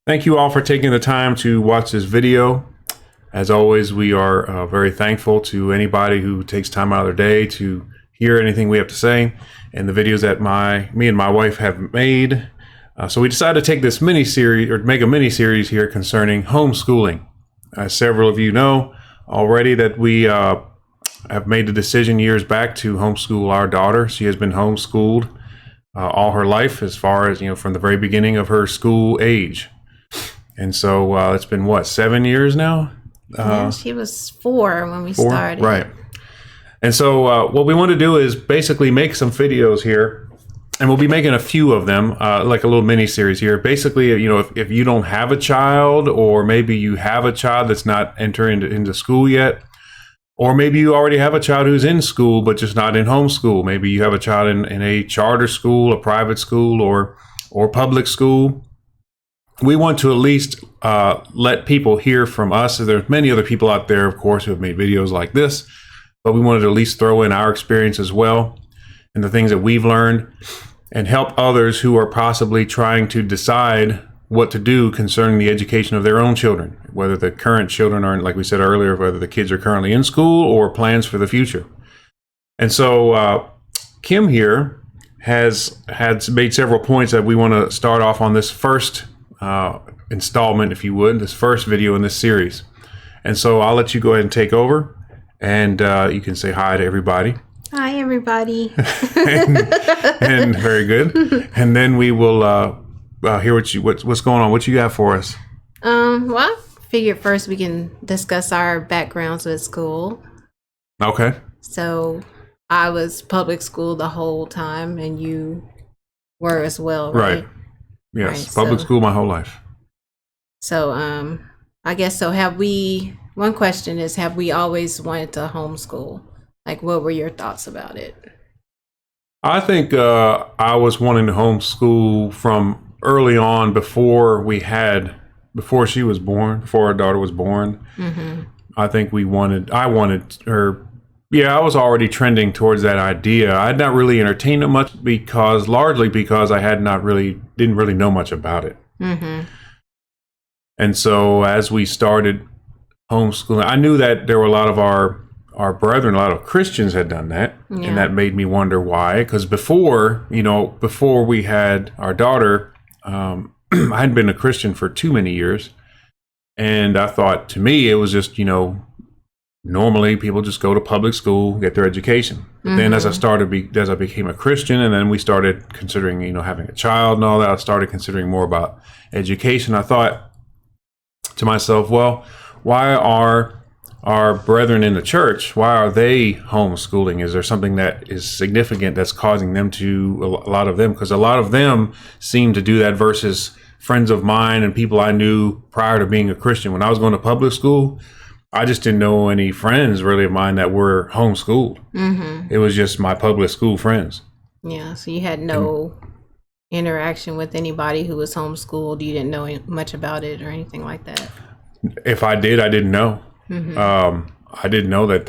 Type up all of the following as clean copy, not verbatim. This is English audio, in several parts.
Thank you all for taking the time to watch this video. As always, we are very thankful to anybody who takes time out of their day to hear anything we have to say and the videos that me and my wife have made. So we decided to take this mini-series, or make a mini-series here concerning homeschooling. As several of you know already, that we have made the decision years back to homeschool our daughter. She has been homeschooled all her life, as far as, from the very beginning of her school age. And so it's been, what, 7 years now? Yeah, she was 4 when we started. Right. And so what we want to do is basically make some videos here, and we'll be making a few of them, like a little mini series here. Basically, if you don't have a child, or maybe you have a child that's not entering into school yet, or maybe you already have a child who's in school but just not in homeschool. Maybe you have a child in a charter school, a private school, or public school. We want to at least let people hear from us. There's many other people out there, of course, who have made videos like this, but we wanted to at least throw in our experience as well and the things that we've learned, and help others who are possibly trying to decide what to do concerning the education of their own children, whether the current children are, like we said earlier, whether the kids are currently in school or plans for the future. And so Kim here has made several points that we want to start off on this first installment, if you would, this first video in this series. And so I'll let you go ahead and take over, and you can say hi to everybody. Hi, everybody. and very good. And then we will hear what's going on. What you got for us? Well, I figured first we can discuss our backgrounds with school. Okay. So I was public school the whole time, and you were as well, right? Right. Yes, right, public school my whole life. So, I guess so. One question is, have we always wanted to homeschool? Like, what were your thoughts about it? I think I was wanting to homeschool from early on, before she was born, before our daughter was born. Mm-hmm. I think I wanted her. Yeah, I was already trending towards that idea. I had not really entertained it much, largely because I didn't really know much about it. Mm-hmm. And so as we started homeschooling, I knew that there were a lot of our brethren, a lot of Christians had done that. Yeah. And that made me wonder why. Because before we had our daughter, I hadn't been a Christian for too many years. And I thought, to me, it was just, normally people just go to public school, get their education. But then as I became a Christian, and then we started considering, having a child and all that, I started considering more about education. I thought to myself, well, why are our brethren in the church, why are they homeschooling? Is there something that is significant that's causing them to, a lot of them, because a lot of them seem to do that versus friends of mine and people I knew prior to being a Christian. When I was going to public school, I just didn't know any friends really of mine that were homeschooled. Mm-hmm. It was just my public school friends. Yeah, so you had no interaction with anybody who was homeschooled. You didn't know much about it or anything like that. If I did, I didn't know. Mm-hmm. I didn't know that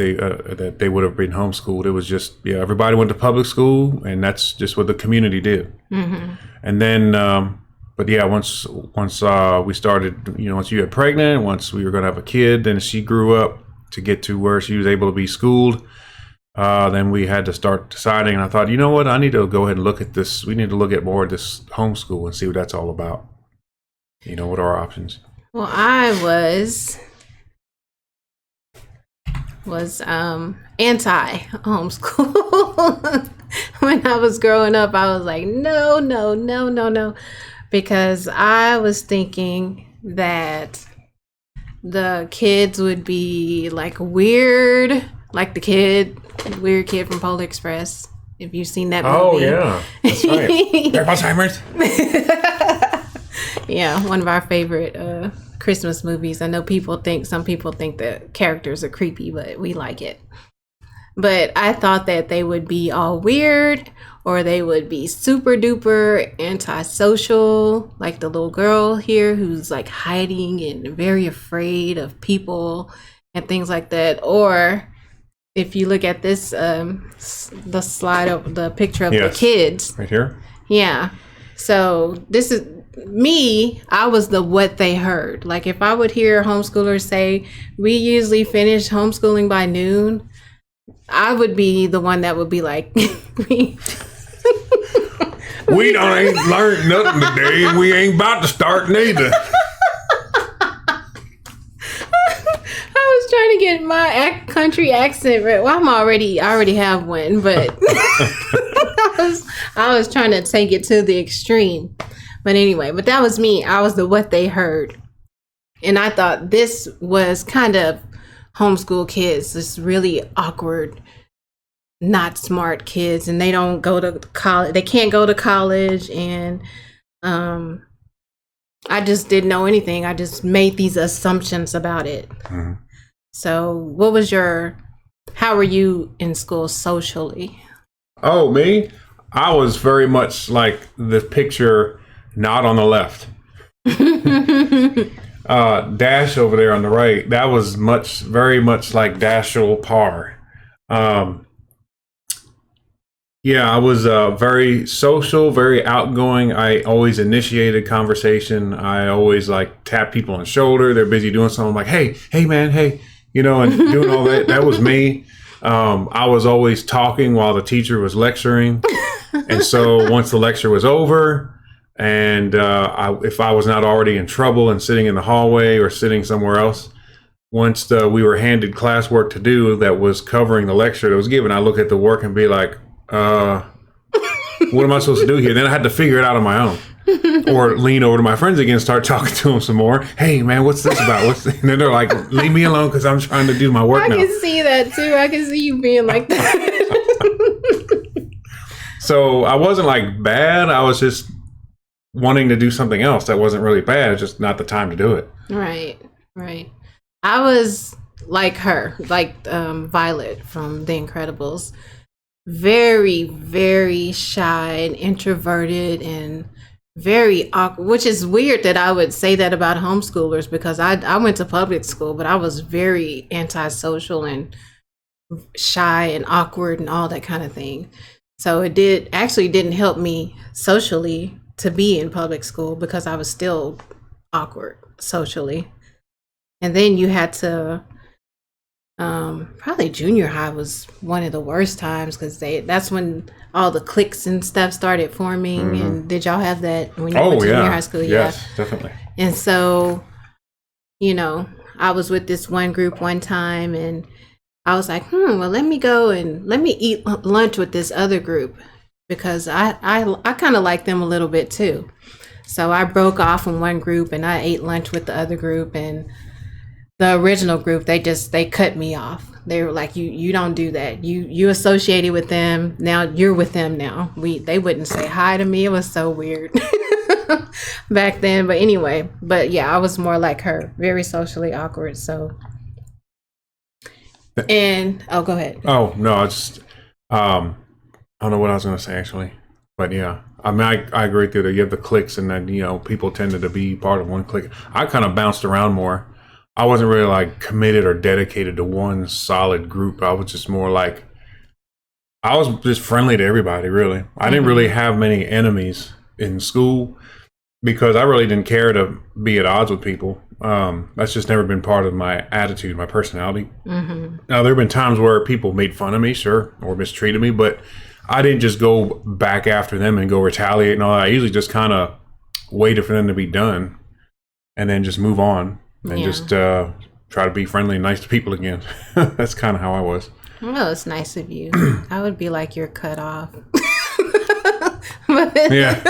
they would have been homeschooled. It was just, everybody went to public school, and that's just what the community did. Mm-hmm. And then, but yeah, once we started, once you got pregnant, once we were going to have a kid, then she grew up to get to where she was able to be schooled. Then we had to start deciding, and I thought, you know what, I need to go ahead and look at this. We need to look at more of this homeschool and see what that's all about. What are our options? Well, I was anti homeschool. When I was growing up, I was like, no. Because I was thinking that the kids would be like weird, like the weird kid from Polar Express. If you've seen that movie. Oh, yeah. That's right. Alzheimer's. Yeah, one of our favorite Christmas movies. I know some people think the characters are creepy, but we like it. But I thought that they would be all weird, or they would be super duper antisocial, like the little girl here who's like hiding and very afraid of people and things like that. Or if you look at this, the slide of the picture of the kids right here. Yeah. So this is me, I was the what they heard. Like if I would hear homeschoolers say, we usually finish homeschooling by noon, I would be the one that would be like, we done ain't learned nothing today, and we ain't about to start neither. I was trying to get my country accent right. Well, I already have one, but I was trying to take it to the extreme. But anyway, but that was me. I was the what they heard. And I thought this was kind of homeschool kids, this really awkward, not smart kids, and they don't go to college. They can't go to college, and I just didn't know anything. I just made these assumptions about it. Mm-hmm. So how were you in school socially? Oh, me? I was very much like the picture not on the left. Dash over there on the right, that was very much like Dashel Parr. Yeah, I was very social, very outgoing. I always initiated conversation. I always like tap people on the shoulder. They're busy doing something. I'm like, hey man, hey, and doing all that. That was me. I was always talking while the teacher was lecturing. And so once the lecture was over, and if I was not already in trouble and sitting in the hallway or sitting somewhere else, once we were handed classwork to do that was covering the lecture that was given, I look at the work and be like, what am I supposed to do here? Then I had to figure it out on my own. Or lean over to my friends again, start talking to them some more. Hey, man, what's this about? And then they're like, leave me alone because I'm trying to do my work now. I can see that, too. I can see you being like that. So I wasn't like bad. I was just wanting to do something else that wasn't really bad. It's just not the time to do it. Right. I was like her, like Violet from The Incredibles. Very, very shy and introverted and very awkward, which is weird that I would say that about homeschoolers because I went to public school, but I was very antisocial and shy and awkward and all that kind of thing. So it didn't help me socially to be in public school because I was still awkward socially. And then you had to probably junior high was one of the worst times because that's when all the cliques and stuff started forming. Mm-hmm. And did y'all have that when you went to junior high school? Yes, definitely. And so, I was with this one group one time and I was like, well, let me go and let me eat lunch with this other group because I kind of like them a little bit too. So I broke off from one group and I ate lunch with the other group, and the original group, they cut me off. They were like, you don't do that. You associated with them. Now you're with them now. They wouldn't say hi to me. It was so weird back then. But anyway, yeah, I was more like her, very socially awkward. So, and go ahead. Oh no, I just I don't know what I was going to say actually, but yeah. I mean, I agree with you that you have the cliques and then, people tended to be part of one clique. I kind of bounced around more. I wasn't really like committed or dedicated to one solid group. I was just more like, I was just friendly to everybody, really. I didn't really have many enemies in school because I really didn't care to be at odds with people. That's just never been part of my attitude, my personality. Mm-hmm. Now, there have been times where people made fun of me, sure, or mistreated me, but I didn't just go back after them and go retaliate and all that. I usually just kind of waited for them to be done and then just move on. And just try to be friendly and nice to people again. That's kind of how I was. Well, it's nice of you. I would be like, you're cut off. Yeah.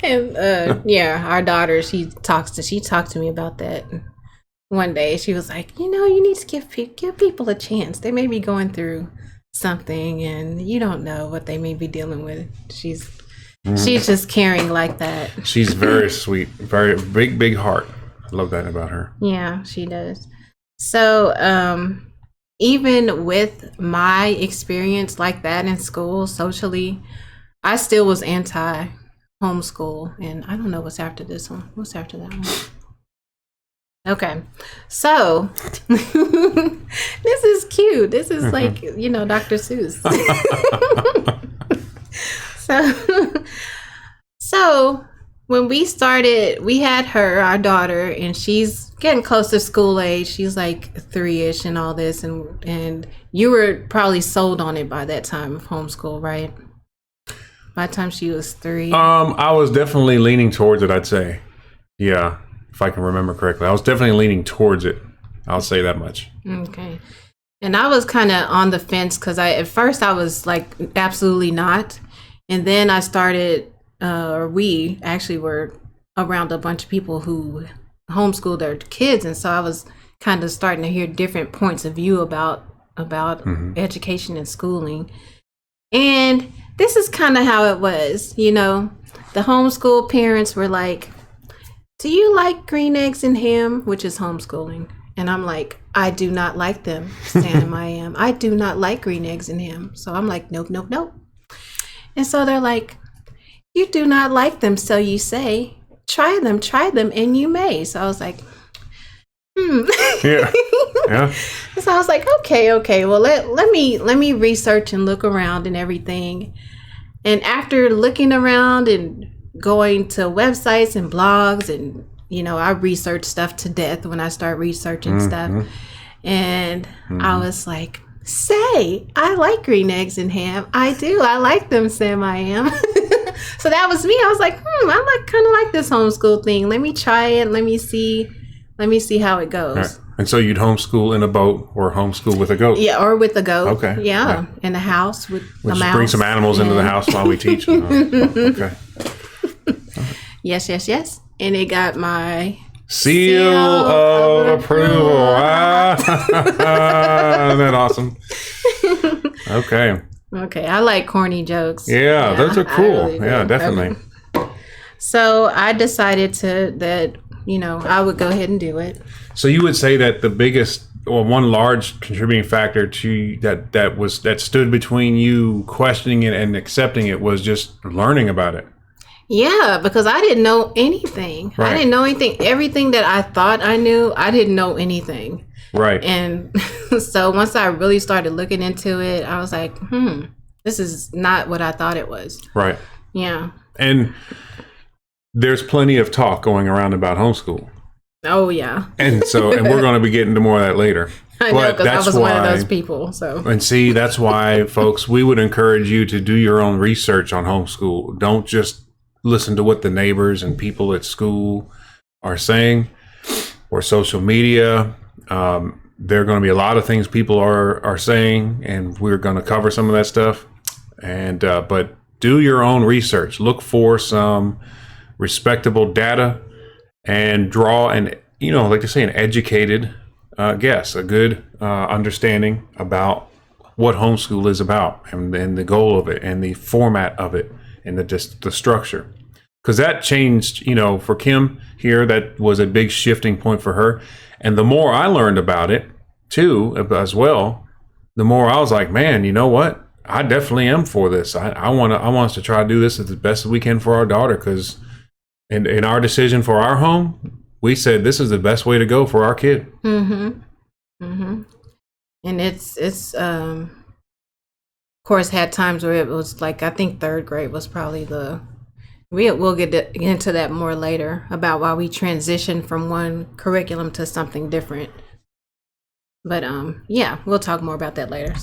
And our daughter, she talked to me about that one day. She was like, you need to give people a chance. They may be going through something, and you don't know what they may be dealing with. She's just caring like that. She's very sweet, very big heart. Love that about her. Yeah, she does. So even with my experience like that in school socially, I still was anti homeschool. And I don't know what's after this one. What's after that one? Okay, so this is cute. This is like, Dr. Seuss. So when we started, we had our daughter, and she's getting close to school age. She's like 3-ish and all this, and you were probably sold on it by that time of homeschool, right? By the time she was 3. I was definitely leaning towards it, I'd say. Yeah, if I can remember correctly. I was definitely leaning towards it. I'll say that much. Okay. And I was kind of on the fence because at first I was like, absolutely not. And then I started, or we actually were around a bunch of people who homeschooled their kids. And so I was kind of starting to hear different points of view about education and schooling. And this is kind of how it was, you know. The homeschool parents were like, do you like green eggs and ham, which is homeschooling? And I'm like, I do not like them, Sam. I do not like green eggs and ham. So I'm like, nope, nope, nope. And so they're like, you do not like them, so you say, try them, and you may. So I was like, Yeah. Yeah. So I was like, okay. Well, let me research and look around and everything. And after looking around and going to websites and blogs, and you know, I researched stuff to death when I start researching stuff. And I was like, say, I like green eggs and ham. I do. I like them, Sam. I am. So that was me. I was like, I kind of like this homeschool thing. Let me try it. Let me see how it goes. Right. And so you'd homeschool in a boat or homeschool with a goat? Yeah, or with a goat. Okay. Yeah, in a house with We'll a just mouse. bring some animals into the house while we teach them. Okay. Yes. And it got my Seal of approval. Isn't that awesome? Okay, I like corny jokes. Yeah, those are cool. Really Yeah, do. definitely. So I decided that I would go ahead and do it. So you would say that the biggest, or one large contributing factor to that stood between you questioning it and accepting it was just learning about it. Yeah, because I didn't know anything. Right. I didn't know anything. Everything that I thought I knew, I didn't know anything. Right. And so once I really started looking into it, I was like, this is not what I thought it was. Right. Yeah. And there's plenty of talk going around about homeschool. Oh, yeah. And we're going to be getting to more of that later. I know, because I was one of those people. So. And see, that's why, folks, we would encourage you to do your own research on homeschool. Don't just listen to what the neighbors and people at school are saying or social media. There are going to be a lot of things people are saying, and we're going to cover some of that stuff. And but do your own research. Look for some respectable data and draw like they say, an educated guess, a good understanding about what homeschool is about and the goal of it and the format of it and the structure. Because that changed, for Kim here, that was a big shifting point for her. And the more I learned about it too, as well, the more I was like, man, you know what? I definitely am for this. I want us to try to do this as the best as we can for our daughter. Because in our decision for our home, we said this is the best way to go for our kid. And it's of course had times where it was like, I think 3rd grade was probably we'll get into that more later about why we transitioned from one curriculum to something different. But yeah, we'll talk more about that later.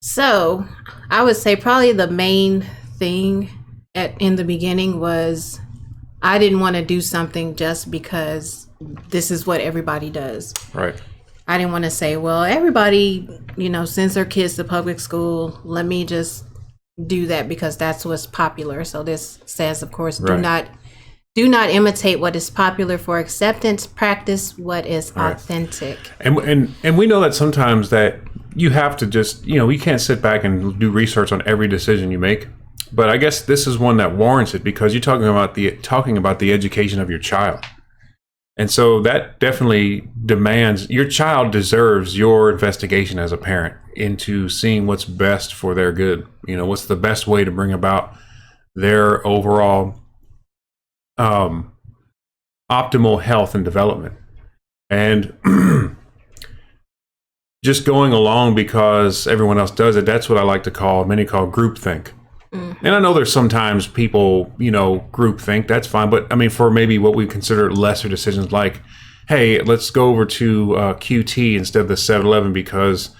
So I would say probably the main thing in the beginning was I didn't want to do something just because this is what everybody does. Right. I didn't want to say, well, everybody, sends their kids to public school. Let me just do that because that's what's popular. So this says, of course, do not imitate what is popular for acceptance. Practice what is authentic. And we know that sometimes that you have to just, you can't sit back and do research on every decision you make. But I guess this is one that warrants it because you're talking about the education of your child. And so that definitely demands, your child deserves your investigation as a parent into seeing what's best for their good. What's the best way to bring about their overall optimal health and development. And just going along because everyone else does it, that's what I like to call, many call groupthink. And I know there's sometimes people, group think, that's fine. But I mean, for maybe what we consider lesser decisions like, hey, let's go over to QT instead of the 7-Eleven because,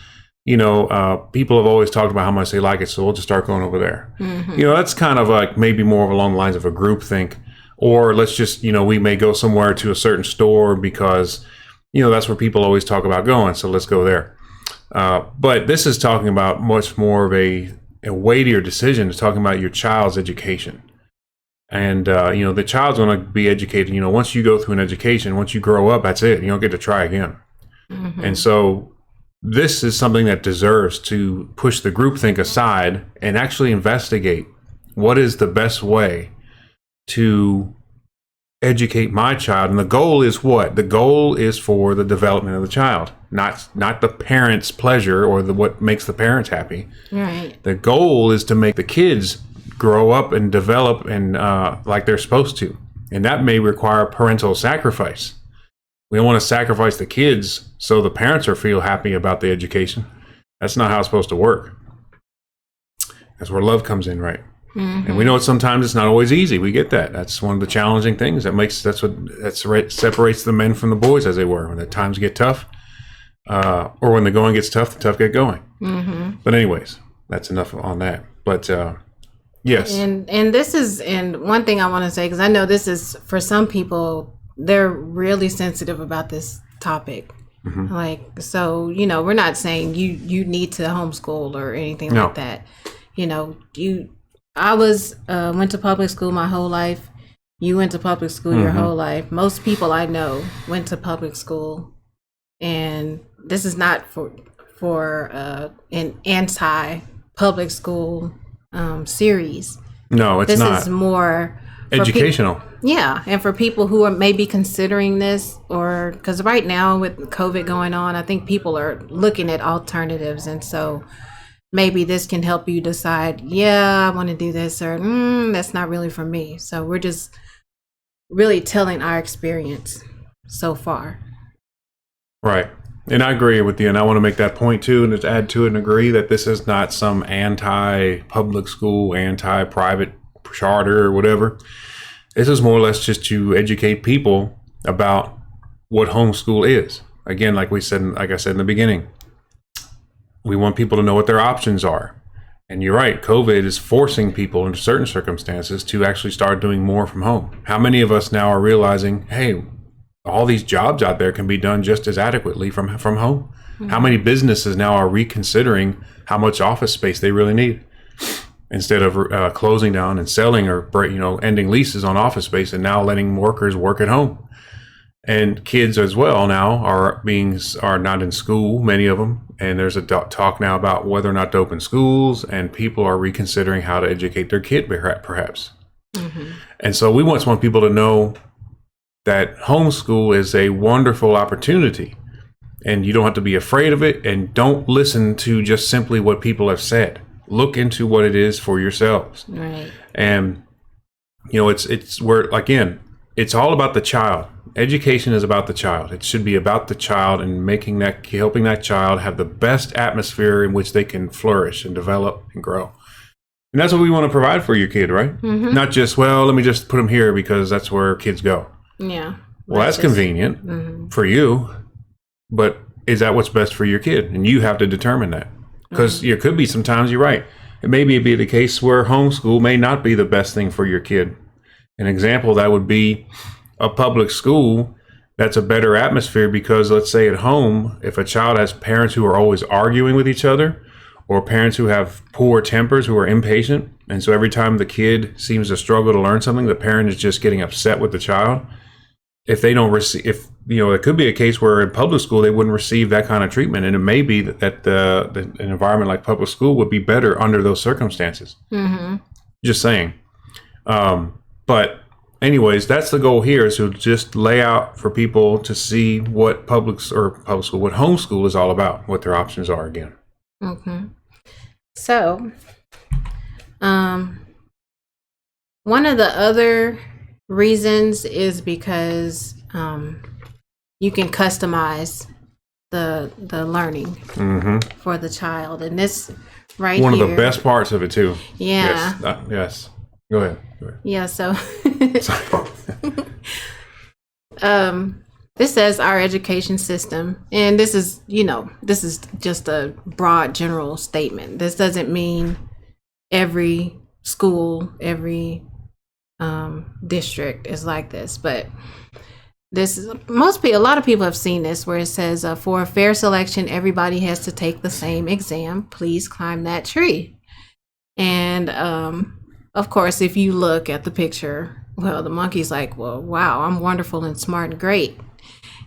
people have always talked about how much they like it. So we'll just start going over there. That's kind of like maybe more along the lines of a group think. Or let's just, we may go somewhere to a certain store because, that's where people always talk about going. So let's go there. But this is talking about much more of a weightier decision. It's talking about your child's education. And, the child's going to be educated. Once you go through an education, once you grow up, that's it. You don't get to try again. And so this is something that deserves to push the groupthink aside and actually investigate what is the best way to educate my child. And the goal is what? The goal is for the development of the child, not the parent's pleasure or what makes the parents happy. Right. The goal is to make the kids grow up and develop and like they're supposed to. And that may require parental sacrifice. We don't want to sacrifice the kids so the parents feel happy about the education. That's not how it's supposed to work. That's where love comes in, right? And we know sometimes it's not always easy. We get that. That's one of the challenging things. That's what separates the men from the boys, as they were. When the times get tough, or when the going gets tough, the tough get going. But anyways, that's enough on that. But yes. And one thing I want to say, because I know this is for some people, they're really sensitive about this topic. Like, so, we're not saying you need to homeschool or anything like that. I went to public school my whole life. You went to public school your whole life. Most people I know went to public school, and this is not for an anti-public school series. No, it's not. This is more educational. And for people who are maybe considering this, or because right now with COVID going on, I think people are looking at alternatives, and so maybe this can help you decide, I want to do this, or that's not really for me. So we're just really telling our experience so far. Right. And I agree with you. And I want to make that point too, and just add to it and agree that this is not some anti-public school, anti-private charter or whatever. This is more or less just to educate people about what homeschool is. Again, like I said in the beginning, we want people to know what their options are. And you're right, COVID is forcing people in certain circumstances to actually start doing more from home. How many of us now are realizing, hey, all these jobs out there can be done just as adequately from home? How many businesses now are reconsidering how much office space they really need? Instead of closing down and selling or ending leases on office space and now letting workers work at home. And kids as well now are not in school, many of them. And there's a talk now about whether or not to open schools, and people are reconsidering how to educate their kid perhaps. And so we want people to know that homeschool is a wonderful opportunity, and you don't have to be afraid of it, and don't listen to just simply what people have said. Look into what it is for yourselves. Right. And, it's all about the child. Education is about the child. It should be about the child and helping that child have the best atmosphere in which they can flourish and develop and grow. And that's what we want to provide for your kid, right? Not just, let me just put them here because that's where kids go. Yeah. Well, that's convenient for you, but is that what's best for your kid? And you have to determine that. Because it could be sometimes, you're right. It may be the case where homeschool may not be the best thing for your kid. An example of that would be a public school that's a better atmosphere, because let's say at home, if a child has parents who are always arguing with each other, or parents who have poor tempers, who are impatient, and so every time the kid seems to struggle to learn something, the parent is just getting upset with the child. If they don't receive, it could be a case where in public school they wouldn't receive that kind of treatment, and it may be that an environment like public school would be better under those circumstances. Just saying. But anyways, that's the goal here, is to just lay out for people to see what what homeschool is all about, what their options are again. So, one of the other reasons is because you can customize the learning for the child, and this right One here. of the best parts of it too. Yeah. Yes. Go ahead. Yeah. So, Sorry. this says our education system, and this is just a broad general statement. This doesn't mean every school, every district is like this, but this is a lot of people have seen this where it says for a fair selection, everybody has to take the same exam. Please climb that tree. And of course, if you look at the picture, well, the monkey's like, well, wow, I'm wonderful and smart and great.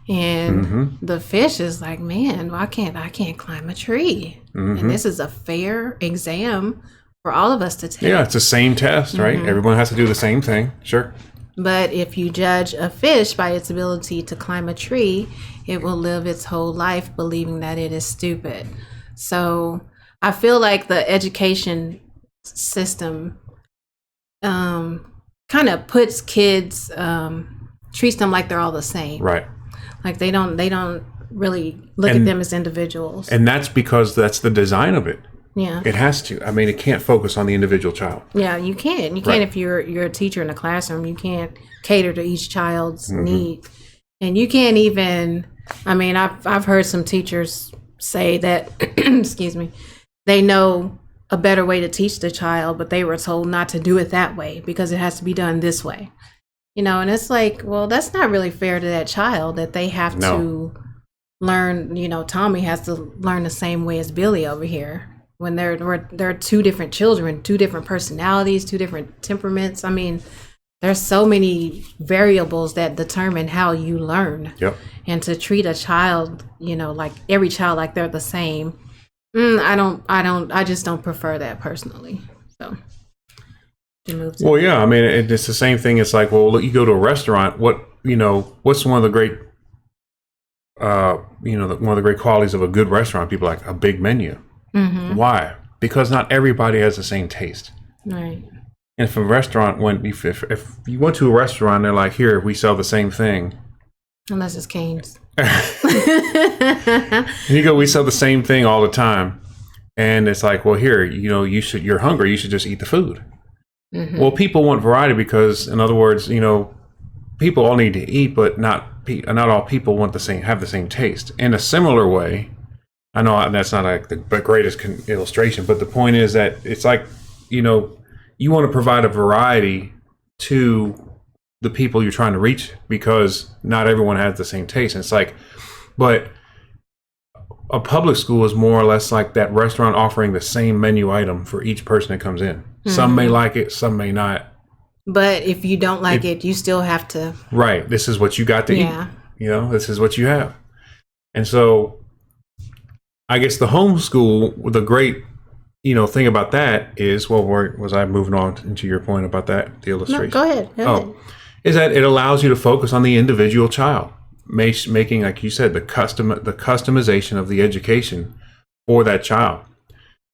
And the fish is like, man, I can't climb a tree. And this is a fair exam for all of us to take. Yeah, it's the same test, right? Everyone has to do the same thing. Sure. But if you judge a fish by its ability to climb a tree, it will live its whole life believing that it is stupid. So I feel like the education system kind of puts kids, treats them like they're all the same. Right. Like they don't really look at them as individuals. And that's because that's the design of it. Yeah. It has to. I mean, it can't focus on the individual child. Yeah, you can't. You can't if you're a teacher in a classroom. You can't cater to each child's need. And you can't even, I mean, I've heard some teachers say that, excuse me, they know a better way to teach the child, but they were told not to do it that way because it has to be done this way. And it's like, well, that's not really fair to that child that they have to learn, Tommy has to learn the same way as Billy over here. When there are two different children, two different personalities, two different temperaments. I mean, there's so many variables that determine how you learn. Yep. And to treat a child, like every child like they're the same, I just don't prefer that personally. So. Well, yeah, I mean, it's the same thing. It's like, well, look, you go to a restaurant. What's one of the great, one of the great qualities of a good restaurant? People like a big menu. Why? Because not everybody has the same taste. Right. And if a restaurant if you went to a restaurant, they're like, here, we sell the same thing. Unless it's Cane's. And you go, we sell the same thing all the time. And it's like, well, here, you're hungry. You should just eat the food. Well, people want variety because, in other words, people all need to eat, but not all people have the same taste. In a similar way, I know that's not like the greatest illustration, but the point is that it's like, you want to provide a variety to the people you're trying to reach because not everyone has the same taste. And it's like, but a public school is more or less like that restaurant offering the same menu item for each person that comes in. Some may like it, some may not. But if you don't like it, you still have to. Right. This is what you got to eat. This is what you have. And so I guess the homeschool, the great, thing about that is, well, was I moving on into your point about that, the illustration? No, go ahead. Is that it allows you to focus on the individual child, making, like you said, the customization of the education for that child.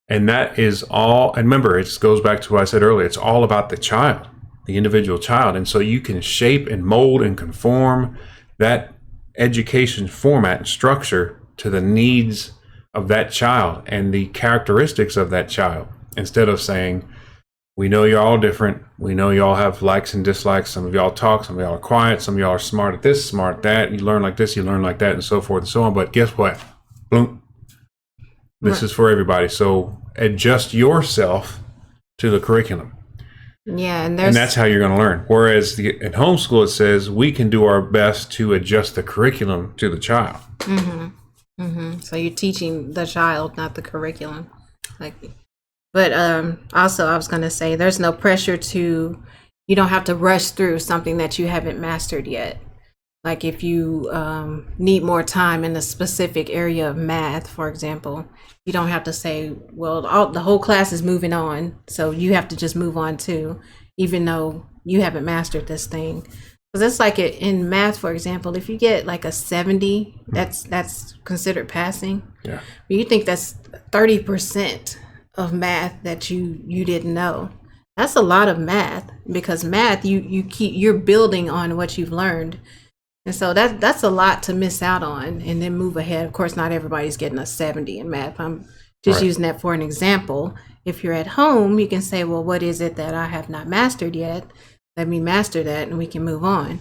And that is all, and remember, it goes back to what I said earlier, it's all about the child, the individual child. And so you can shape and mold and conform that education format and structure to the needs of that child and the characteristics of that child, instead of saying, we know you're all different. We know you all have likes and dislikes. Some of y'all talk, some of y'all are quiet, some of y'all are smart at this, smart at that. You learn like this, you learn like that, and so forth and so on. But guess what? Boom. This is for everybody. So adjust yourself to the curriculum. Yeah, and that's how you're going to learn. Whereas at homeschool, it says we can do our best to adjust the curriculum to the child. So you're teaching the child, not the curriculum. But also, I was going to say, there's no pressure you don't have to rush through something that you haven't mastered yet. Like if you need more time in a specific area of math, for example, you don't have to say, well, the whole class is moving on, so you have to just move on too, even though you haven't mastered this thing. Because it's like in math, for example, if you get like a 70, that's considered passing. Yeah. But you think that's 30% of math that you didn't know. That's a lot of math, because math you're building on what you've learned. And so that's a lot to miss out on and then move ahead. Of course, not everybody's getting a 70 in math. I'm Just Right. using that for an example. If you're at home, you can say, well, what is it that I have not mastered yet? Let me master that and we can move on.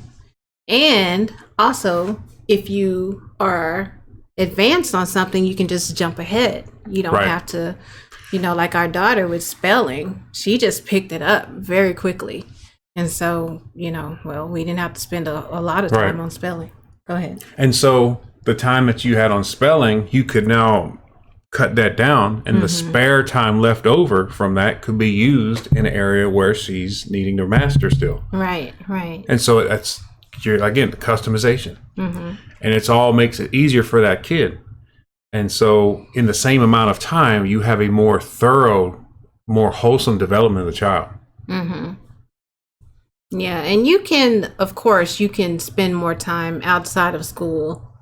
And also, if you are advanced on something, you can just jump ahead. You don't Right. have to, like our daughter with spelling, she just picked it up very quickly. And so, well, we didn't have to spend a lot of time Right. on spelling. Go ahead. And so the time that you had on spelling, you could now cut that down, and the spare time left over from that could be used in an area where she's needing to master still. Right, right. And so that's, again, the customization. And it's all makes it easier for that kid. And so in the same amount of time, you have a more thorough, more wholesome development of the child. Yeah, and you can, of course, you can spend more time outside of school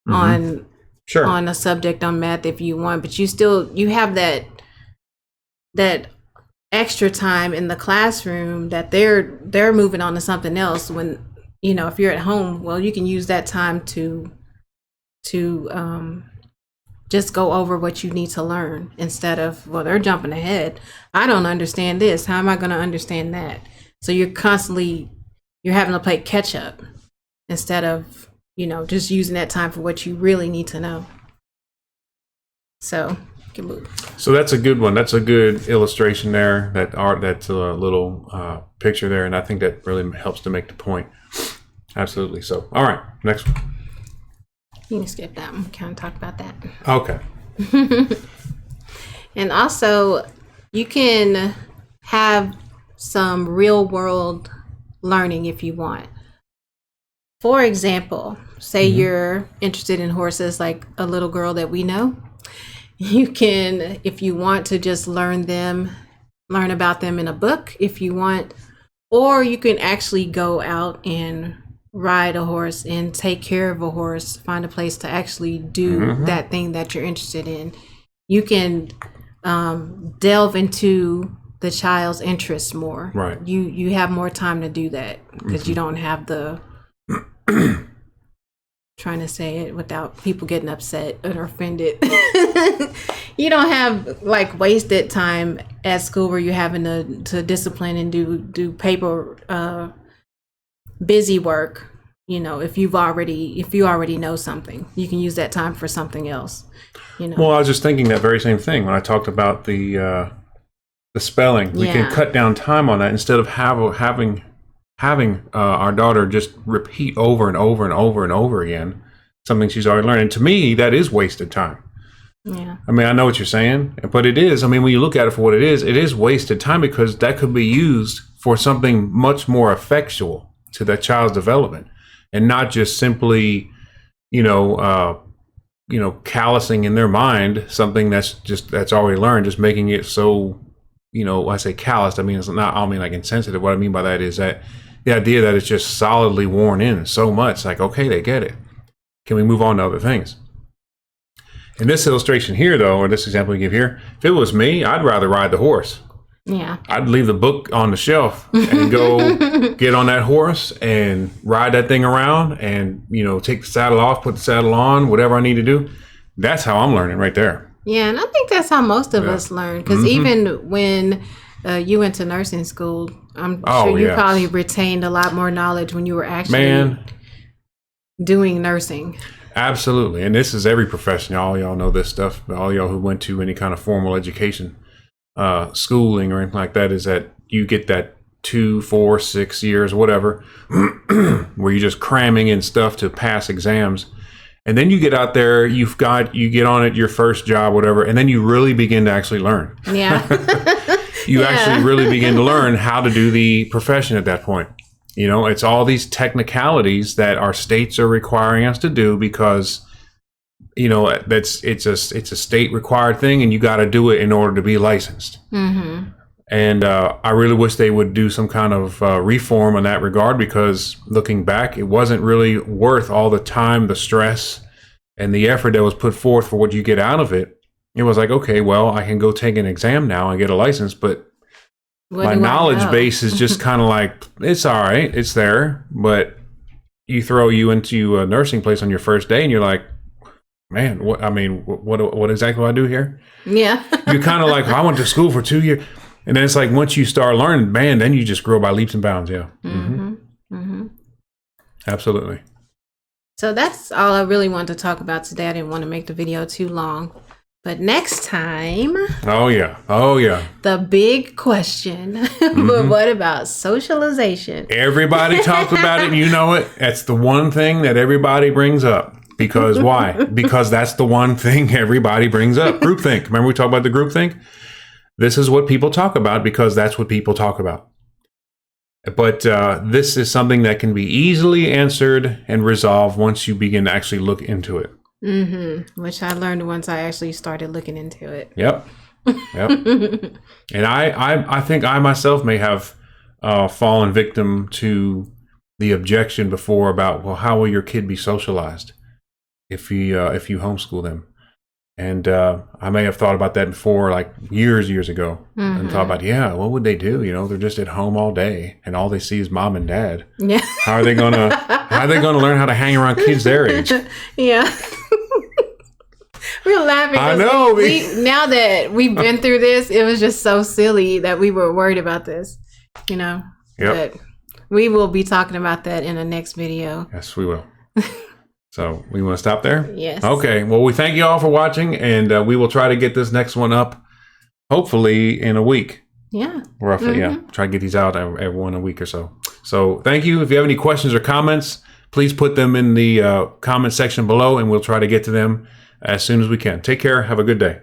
on Sure. on a subject on math if you want, but you have that extra time in the classroom that they're moving on to something else. When if you're at home, well, you can use that time to just go over what you need to learn instead of, well, they're jumping ahead. I don't understand this. How am I going to understand that? So you're having to play catch up instead of just using that time for what you really need to know. So you can move. So that's a good one. That's a good illustration there. That's a little picture there, and I think that really helps to make the point. Absolutely. So, all right, next one. You can skip that one. We kind of talked about that. Okay. And also, you can have some real world learning if you want. For example, say you're interested in horses, like a little girl that we know. You can, if you want to just learn about them in a book if you want, or you can actually go out and ride a horse and take care of a horse, find a place to actually do that thing that you're interested in. You can delve into the child's interests more. Right. You have more time to do that because you don't have the trying to say it without people getting upset or offended. You don't have like wasted time at school where you're having to discipline and do paper busy work. If you already know something, you can use that time for something else. Well, I was just thinking that very same thing when I talked about the spelling. We can cut down time on that instead of having our daughter just repeat over and over and over and over again something she's already learned. And to me, that is wasted time. Yeah. I mean, I know what you're saying, but it is. I mean, when you look at it for what it is wasted time because that could be used for something much more effectual to that child's development, and not just simply, callousing in their mind something that's already learned, just making it so, I say calloused. I mean, I don't mean like insensitive. What I mean by that is that the idea that it's just solidly worn in so much, like, okay, they get it. Can we move on to other things? In this illustration here, though, or this example we give here, if it was me, I'd rather ride the horse. Yeah. I'd leave the book on the shelf and go get on that horse and ride that thing around and, take the saddle off, put the saddle on, whatever I need to do. That's how I'm learning right there. Yeah, and I think that's how most of us learn. Because even when you went to nursing school, I'm sure you probably retained a lot more knowledge when you were actually doing nursing. Absolutely. And this is every profession. All y'all know this stuff. All y'all who went to any kind of formal education, schooling or anything like that, is that you get that 2, 4, 6 years, whatever, where you're just cramming in stuff to pass exams. And then you get out there, you get on it, your first job, whatever, and then you really begin to actually learn. Yeah. You actually really begin to learn how to do the profession at that point. It's all these technicalities that our states are requiring us to do because, it's a state required thing, and you got to do it in order to be licensed. Mm-hmm. And I really wish they would do some kind of reform in that regard, because looking back, it wasn't really worth all the time, the stress, and the effort that was put forth for what you get out of it. It was like, okay, well, I can go take an exam now and get a license, but my knowledge base is just kind of like, it's all right, it's there, but you throw you into a nursing place on your first day and you're like, man, what exactly do I do here? Yeah. You're kind of like, I went to school for 2 years. And then it's like, once you start learning, man, then you just grow by leaps and bounds. Yeah. Mm-hmm. Mm-hmm. Absolutely. So that's all I really wanted to talk about today. I didn't want to make the video too long. But next time. Oh, yeah. The big question. But what about socialization? Everybody talks about it. And you know it. That's the one thing that everybody brings up. Because why? Because that's the one thing everybody brings up. Groupthink. Remember we talked about the groupthink? This is what people talk about because that's what people talk about. But this is something that can be easily answered and resolved once you begin to actually look into it. Mm-hmm. Which I learned once I actually started looking into it. Yep. And I think I myself may have fallen victim to the objection before about, well, how will your kid be socialized if you homeschool them? And I may have thought about that before, like years ago, and thought about, what would they do? They're just at home all day, and all they see is mom and dad. Yeah. How are they gonna learn how to hang around kids their age? Yeah. We're laughing. I know. We now that we've been through this, it was just so silly that we were worried about this. Yep. But we will be talking about that in the next video. Yes, we will. So we want to stop there? Yes. Okay. Well, we thank you all for watching, and we will try to get this next one up, hopefully in a week. Yeah. Roughly, yeah. Try to get these out every one a week or so. So thank you. If you have any questions or comments, please put them in the comment section below, and we'll try to get to them as soon as we can. Take care. Have a good day.